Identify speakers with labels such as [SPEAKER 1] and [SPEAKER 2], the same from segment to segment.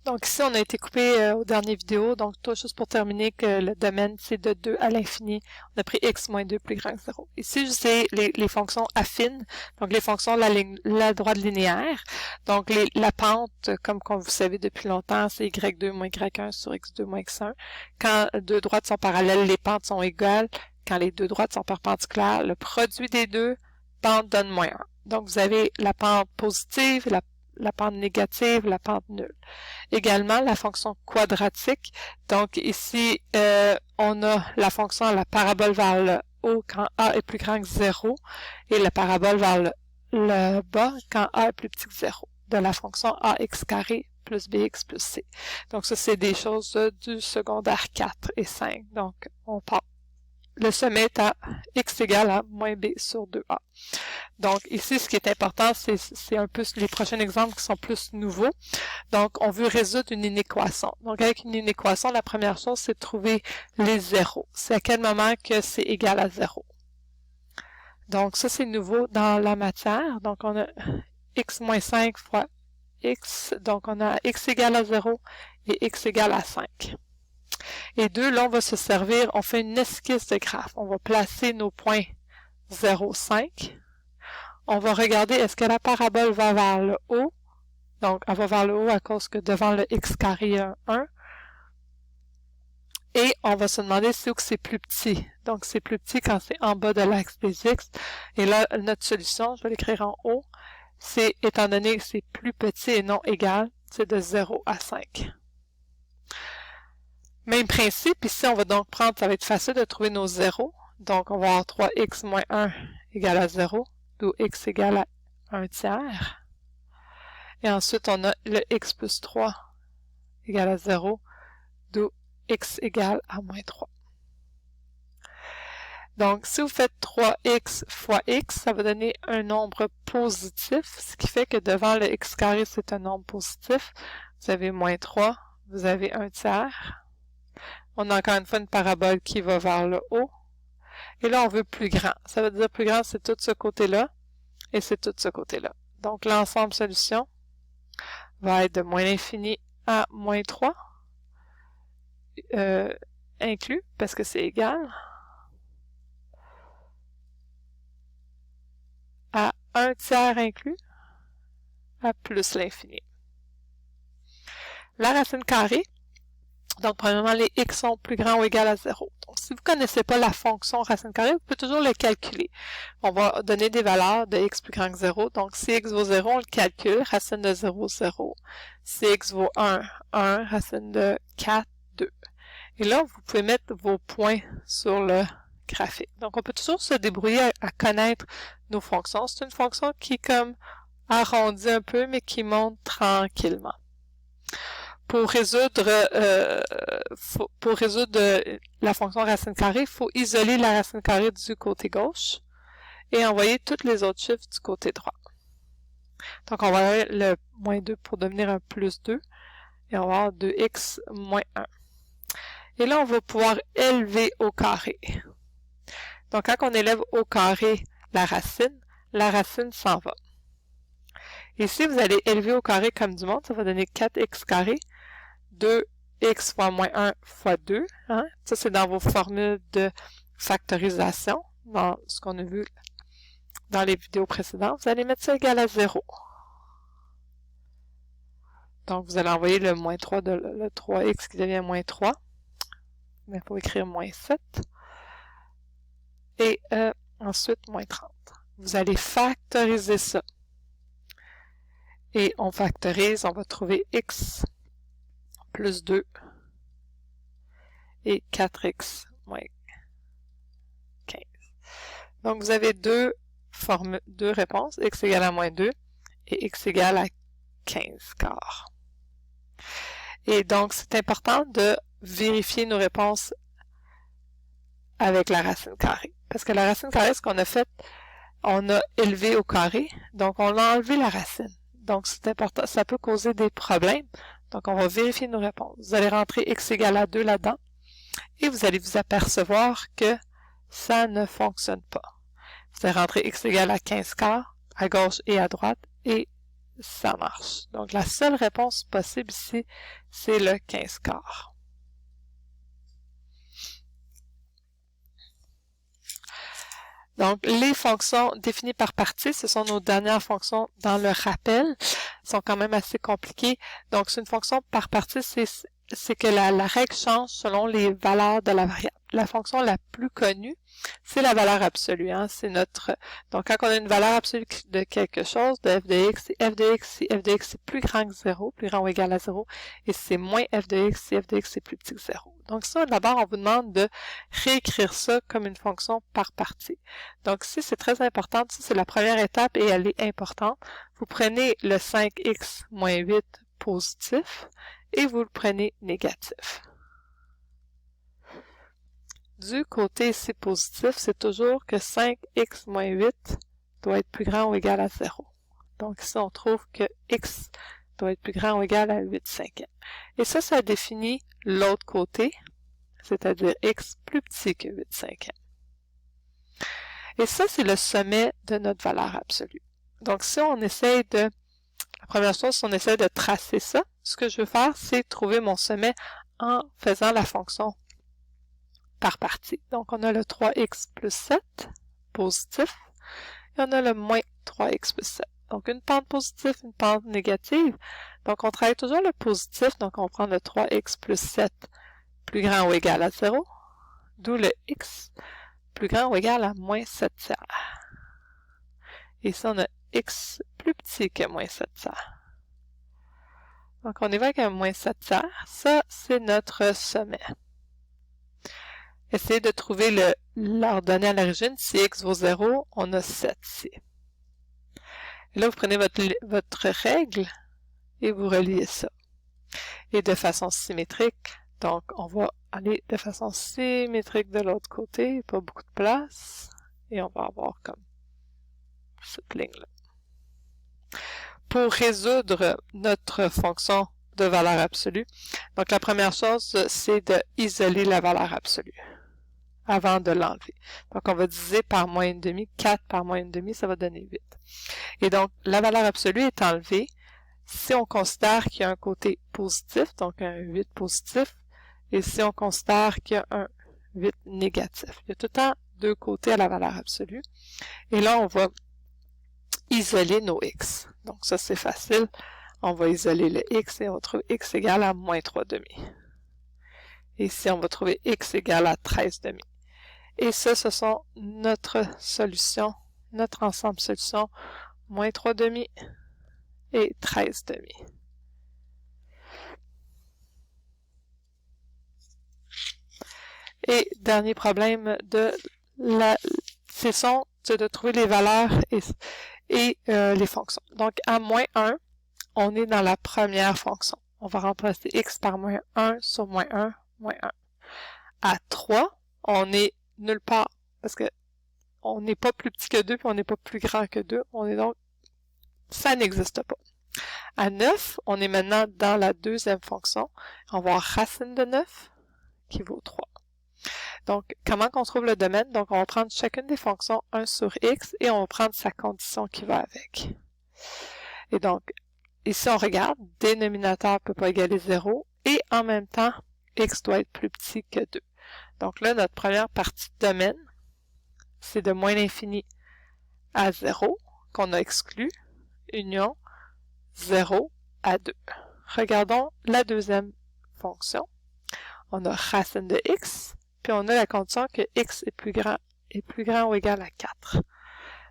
[SPEAKER 1] Donc ici, on a été coupé aux dernières vidéos. Donc tout juste pour terminer que le domaine, c'est de 2 à l'infini. On a pris x moins 2 plus grand que 0. Ici, c'est les fonctions affines, donc les fonctions de la droite linéaire. Donc la pente, comme vous savez depuis longtemps, c'est y2 moins y1 sur x2 moins x1. Quand deux droites sont parallèles, les pentes sont égales. Quand les deux droites sont perpendiculaires, le produit des deux pentes donne moins 1. Donc vous avez la pente positive, la pente négative, la pente nulle. Également, la fonction quadratique. Donc ici, on a la fonction à la parabole vers le haut quand a est plus grand que 0 et la parabole vers le bas quand a est plus petit que 0 de la fonction ax carré plus bx plus c. Donc ça, c'est des choses du secondaire 4 et 5. Donc, on part. Le sommet est à x égale à moins b sur 2a. Donc ici, ce qui est important, c'est un peu les prochains exemples qui sont plus nouveaux. Donc, on veut résoudre une inéquation. Donc, avec une inéquation, la première chose, c'est de trouver les zéros. C'est à quel moment que c'est égal à 0. Donc, ça, c'est nouveau dans la matière. Donc, on a x moins 5 fois x. Donc, on a x égale à 0 et x égale à 5. Et deux, là, on va se servir, on fait une esquisse de graphe. On va placer nos points 0, 5. On va regarder, est-ce que la parabole va vers le haut? Donc, elle va vers le haut à cause que devant le x carré, il y a un 1. Et on va se demander si c'est plus petit. Donc, c'est plus petit quand c'est en bas de l'axe des x. Et là, notre solution, je vais l'écrire en haut, c'est, étant donné que c'est plus petit et non égal, c'est de 0 à 5. Même principe, ici, on va donc prendre, ça va être facile de trouver nos zéros. Donc, on va avoir 3x moins 1 égale à 0, d'où x égale à 1 tiers. Et ensuite, on a le x plus 3 égale à 0, d'où x égale à moins 3. Donc, si vous faites 3x fois x, ça va donner un nombre positif, ce qui fait que devant le x carré, c'est un nombre positif. Vous avez moins 3, vous avez 1 tiers. On a encore une fois une parabole qui va vers le haut. Et là, on veut plus grand. Ça veut dire plus grand, c'est tout ce côté-là et c'est tout ce côté-là. Donc, l'ensemble solution va être de moins l'infini à moins 3, inclus, parce que c'est égal, à 1 tiers inclus, à plus l'infini. La racine carrée, donc premièrement, les x sont plus grands ou égal à 0. Donc, si vous ne connaissez pas la fonction racine carrée, vous pouvez toujours le calculer. On va donner des valeurs de x plus grand que 0. Donc, si x vaut 0, on le calcule. Racine de 0, 0. Si x vaut 1, 1. Racine de 4, 2. Et là, vous pouvez mettre vos points sur le graphique. Donc, on peut toujours se débrouiller à connaître nos fonctions. C'est une fonction qui est comme arrondie un peu, mais qui monte tranquillement. Pour résoudre la fonction racine carrée, il faut isoler la racine carrée du côté gauche et envoyer tous les autres chiffres du côté droit. Donc, on va avoir le moins 2 pour devenir un plus 2 et on va avoir 2x moins 1. Et là, on va pouvoir élever au carré. Donc, quand on élève au carré la racine s'en va. Ici, vous allez élever au carré comme du monde, ça va donner 4x carré. 2x fois moins 1 fois 2. Hein? Ça, c'est dans vos formules de factorisation, dans ce qu'on a vu dans les vidéos précédentes. Vous allez mettre ça égal à 0. Donc, vous allez envoyer le moins 3 de le 3x qui devient moins 3. Mais il faut écrire moins 7. Et ensuite, moins 30. Vous allez factoriser ça. Et on factorise, on va trouver x plus 2 et 4x moins 15. Donc, vous avez deux réponses, x égale à moins 2 et x égale à 15 quarts. Et donc, c'est important de vérifier nos réponses avec la racine carrée. Parce que la racine carrée, ce qu'on a fait, on a élevé au carré, donc on a enlevé la racine. Donc, c'est important, ça peut causer des problèmes. Donc, on va vérifier nos réponses. Vous allez rentrer x égale à 2 là-dedans et vous allez vous apercevoir que ça ne fonctionne pas. Vous allez rentrer x égale à 15 quarts à gauche et à droite et ça marche. Donc, la seule réponse possible ici, c'est le 15/4. Donc, les fonctions définies par partie, ce sont nos dernières fonctions dans le rappel. Elles sont quand même assez compliquées. Donc, c'est une fonction par partie, c'est que la règle change selon les valeurs de la variable. La fonction la plus connue, c'est la valeur absolue. Hein? C'est notre. Donc, quand on a une valeur absolue de quelque chose, de f de x, c'est f de x si f de x est plus grand que 0, plus grand ou égal à 0, et c'est moins f de x si f de x est plus petit que 0. Donc, ça, d'abord, on vous demande de réécrire ça comme une fonction par partie. Donc, ici, c'est très important. Ça, c'est la première étape et elle est importante. Vous prenez le 5x moins 8 positif et vous le prenez négatif. Du côté ici positif, c'est toujours que 5x moins 8 doit être plus grand ou égal à 0. Donc ici, on trouve que x doit être plus grand ou égal à 8/5. Et ça définit l'autre côté, c'est-à-dire x plus petit que 8/5. Et ça, c'est le sommet de notre valeur absolue. Donc si on essaye de... La première chose, si on essaie de tracer ça, ce que je veux faire, c'est trouver mon sommet en faisant la fonction par partie. Donc, on a le 3x plus 7, positif, et on a le moins 3x plus 7. Donc, une pente positive, une pente négative. Donc, on travaille toujours le positif, donc on prend le 3x plus 7 plus grand ou égal à 0, d'où le x plus grand ou égal à moins 7/3. Et ici, on a x plus petit que moins 7/3. Donc, on y va avec un moins 7/3. Ça, c'est notre sommet. Essayez de trouver l'ordonnée à l'origine. Si x vaut 0, on a 7 ici. Et là, vous prenez votre règle et vous reliez ça. Et de façon symétrique, donc on va aller de façon symétrique de l'autre côté, pas beaucoup de place, et on va avoir comme cette ligne-là. Pour résoudre notre fonction de valeur absolue, donc la première chose, c'est d'isoler la valeur absolue avant de l'enlever. Donc, on va diviser par moins 1/2. 4 par moins 1/2, ça va donner 8. Et donc, la valeur absolue est enlevée si on considère qu'il y a un côté positif, donc un 8 positif, et si on considère qu'il y a un 8 négatif. Il y a tout le temps deux côtés à la valeur absolue. Et là, on va isoler nos x. Donc, ça, c'est facile. On va isoler le x et on trouve x égale à moins 3/2. Et ici, on va trouver x égale à 13/2. Et ça, ce sont notre solution, notre ensemble solution, moins 3/2 et 13/2. Et dernier problème de la session, c'est de trouver les valeurs et les fonctions. Donc, à moins 1, on est dans la première fonction. On va remplacer x par moins 1 sur moins 1, moins 1. À 3, on est nulle part, parce que on n'est pas plus petit que 2, puis on n'est pas plus grand que 2. On est donc, ça n'existe pas. À 9, on est maintenant dans la deuxième fonction. On va avoir racine de 9, qui vaut 3. Donc, comment qu'on trouve le domaine? Donc, on va prendre chacune des fonctions 1 sur x, et on va prendre sa condition qui va avec. Et donc, ici, on regarde, dénominateur ne peut pas égaler 0, et en même temps, x doit être plus petit que 2. Donc là, notre première partie de domaine, c'est de moins l'infini à 0, qu'on a exclu, union 0 à 2. Regardons la deuxième fonction. On a racine de x, puis on a la condition que x est plus grand ou égal à 4.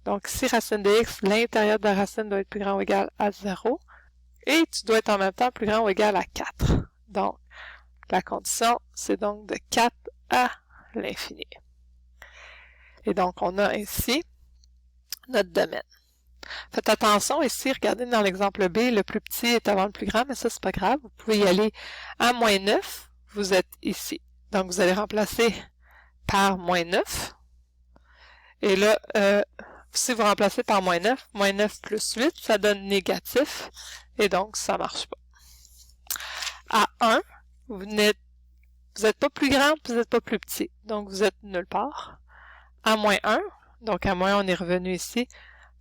[SPEAKER 1] Donc, si racine de x, l'intérieur de la racine doit être plus grand ou égal à 0, et tu dois être en même temps plus grand ou égal à 4. Donc, la condition, c'est donc de 4 à l'infini. Et donc, on a ainsi notre domaine. Faites attention ici, regardez dans l'exemple B, le plus petit est avant le plus grand, mais ça, c'est pas grave. Vous pouvez y aller à moins 9, vous êtes ici. Donc, vous allez remplacer par moins 9. Et là, si vous remplacez par moins 9 plus 8, ça donne négatif. Et donc, ça marche pas. À 1, vous n'êtes pas plus grand, vous n'êtes pas plus petit. Donc, vous êtes nulle part. À moins 1, donc à moins, on est revenu ici.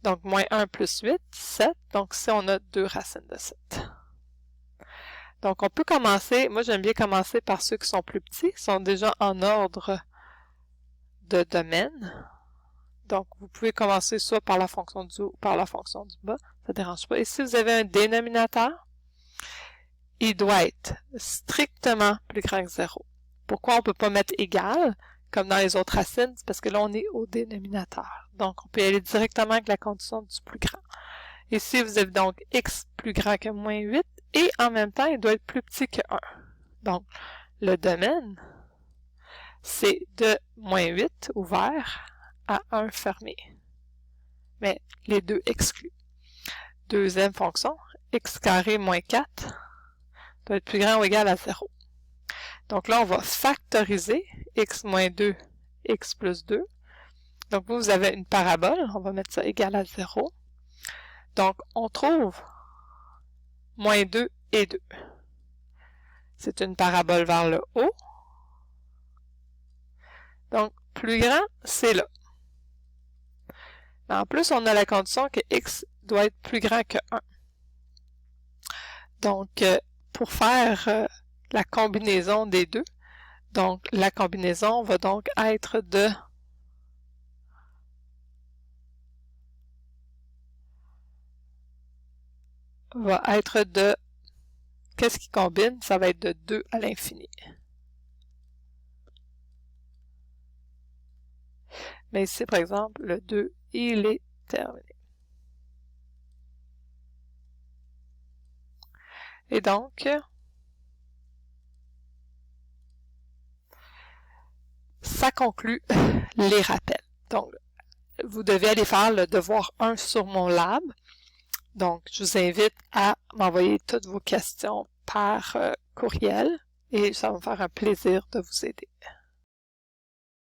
[SPEAKER 1] Donc, moins 1 plus 8, 7. Donc, ici, on a 2 racines de 7. Donc, on peut commencer, moi j'aime bien commencer par ceux qui sont plus petits, qui sont déjà en ordre de domaine. Donc, vous pouvez commencer soit par la fonction du haut ou par la fonction du bas, ça ne dérange pas. Et si vous avez un dénominateur, il doit être strictement plus grand que 0. Pourquoi on ne peut pas mettre égal, comme dans les autres racines? C'est parce que là, on est au dénominateur. Donc, on peut y aller directement avec la condition du plus grand. Ici, vous avez donc x plus grand que moins 8, et en même temps, il doit être plus petit que 1. Donc, le domaine, c'est de moins 8 ouvert à 1 fermé. Mais les deux exclus. Deuxième fonction, x carré moins 4 doit être plus grand ou égal à 0. Donc là, on va factoriser x moins 2, x plus 2. Donc vous avez une parabole, on va mettre ça égal à 0. Donc, on trouve moins 2 et 2. C'est une parabole vers le haut. Donc, plus grand, c'est là. Mais en plus, on a la condition que x doit être plus grand que 1. Donc, pour faire la combinaison des deux, donc la combinaison va donc être de qu'est-ce qui combine? Ça va être de 2 à l'infini. Mais ici, par exemple, le 2, il est terminé. Et donc, ça conclut les rappels. Donc, vous devez aller faire le devoir 1 sur mon lab. Donc, je vous invite à m'envoyer toutes vos questions par courriel et ça va me faire un plaisir de vous aider.